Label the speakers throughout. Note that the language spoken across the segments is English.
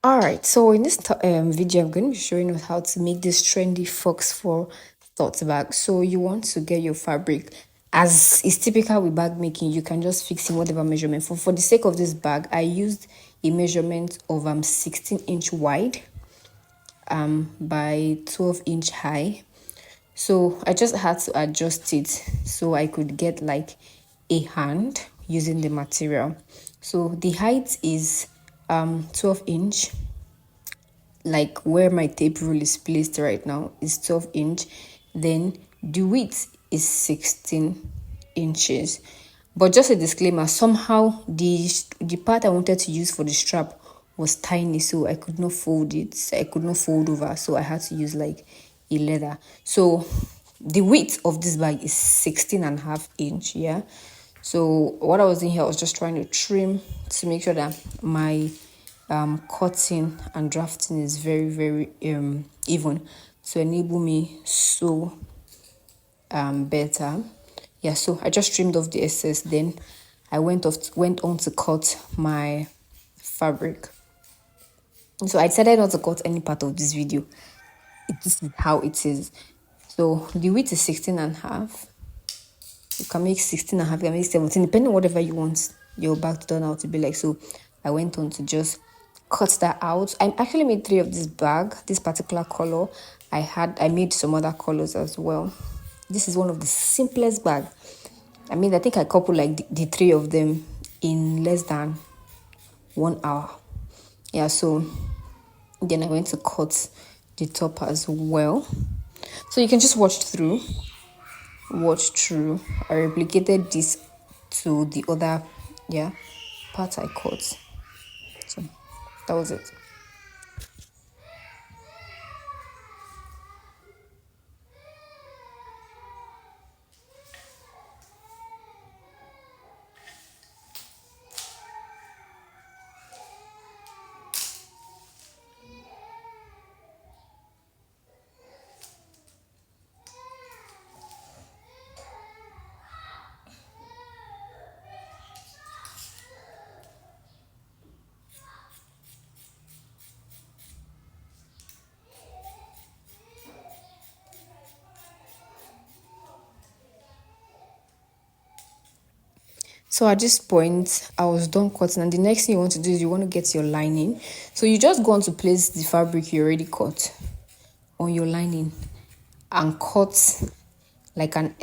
Speaker 1: All right, so in this video, I'm going to be showing you how to make this trendy fox for tote bag. So you want to get your fabric, as is typical with bag making. You can just fix in whatever measurement. For the sake of this bag, I used a measurement of 16-inch wide, by 12-inch high. So I just had to adjust it so I could get like a hand using the material. So the height is 12-inch, like where my tape rule is placed right now is 12-inch. Then the width is 16 inches. But just a disclaimer, somehow the part I wanted to use for the strap was tiny, so I could not fold it. I could not fold over, so I had to use like a leather. So the width of this bag is 16.5 inch. Yeah. So what I was doing here, I was just trying to trim to make sure that my cutting and drafting is very even to enable me sew better. Yeah, so I just trimmed off the excess, then I went on to cut my fabric. So I decided not to cut any part of this video. This is how it is. So the width is 16.5. You can make 16.5, you can make 17, depending on whatever you want your bag to turn out to be like. So I went on to just cut that out. I actually made 3 of this bag, this particular color. I made some other colors as well. This is one of the simplest bag. I think I coupled like the 3 of them in less than 1 hour. Yeah, so then I went to cut the top as well. So you can just watch through. I replicated this to the other, yeah, part I cut. So that was it. So at this point, I was done cutting, and the next thing you want to do is you want to get your lining. So you just go on to place the fabric you already cut on your lining and cut like an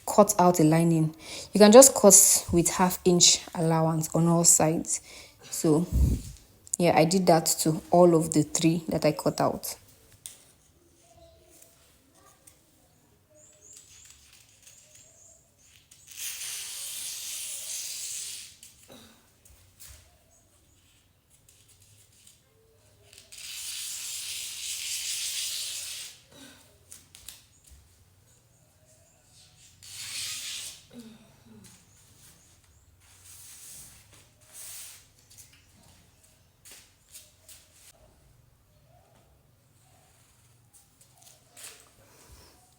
Speaker 1: cut out a lining. You can just cut with 1/2 inch allowance on all sides. So yeah, I did that to all of the 3 that I cut out.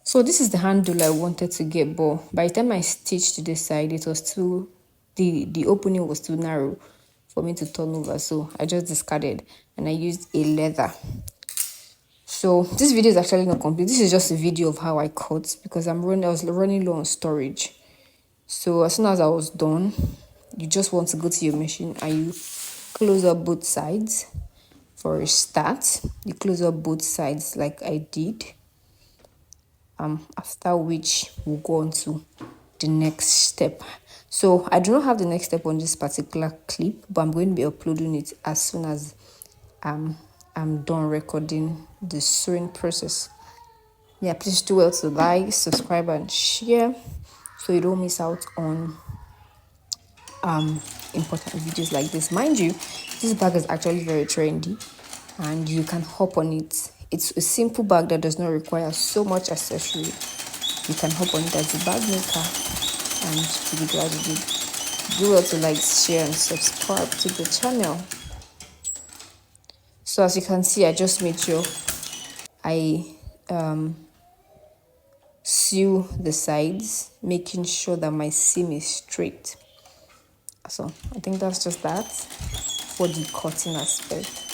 Speaker 1: So this is the handle I wanted to get, but by the time I stitched to the side, it was too, the opening was too narrow for me to turn over. So I just discarded and I used a leather. So this video is actually not complete. This is just a video of how I cut because I was running low on storage. So as soon as I was done, you just want to go to your machine and you close up both sides. For a start, you close up both sides like I did. After which we'll go on to the next step. So I do not have the next step on this particular clip, but I'm going to be uploading it as soon as I'm done recording the sewing process. Yeah, please do well to like, subscribe, and share so you don't miss out on important videos like this. Mind you, this bag is actually very trendy and you can hop on it. It's a simple bag that does not require so much accessory. You can hop on it as a bag maker and you'll be glad you did. Do well to like, share, and subscribe to the channel. So as you can see, I just made sure I sew the sides, making sure that my seam is straight. So I think that's just that. for the cutting aspect.